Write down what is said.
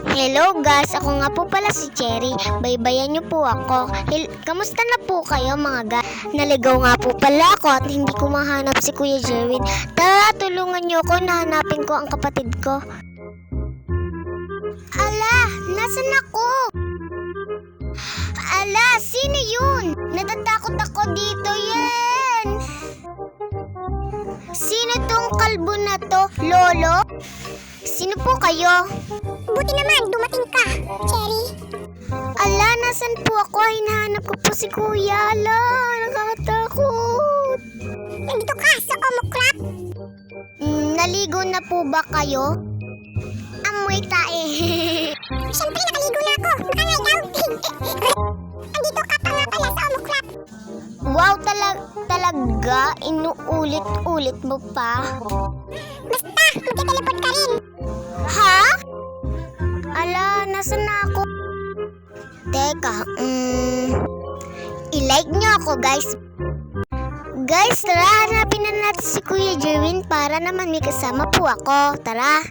Hello guys, ako nga po pala si Cherry. Baybayan niyo po ako. Kamusta na po kayo mga guys? Naligaw nga po pala ako at hindi ko mahanap si Kuya Jerwin. Tara, tulungan niyo ako na hanapin ko ang kapatid ko. Ala, nasan ako? Ala, sino yun? Natatakot ako dito yan. Sino tong kalbo na to, Lolo? Sino po kayo? Buti naman, dumating ka, Cherry. Ala, nasan po ako? Hinahanap ko po si Kuya. Ala, nakakatakot. Nandito ka sa Omocrap. Naligo na po ba kayo? Amoy tae. Siyempre, nakaligo na ako. Baka nga ikaw. Andito ka pa nga pala sa Omocrap. Wow, talaga? Inuulit-ulit mo pa? Basta, magte-teleport ka rin. Ha? Ala, nasan na ako? Teka, i-like nyo ako guys. Guys, tara, hanapin na natin si Kuya Jerwin para naman may kasama po ako. Tara.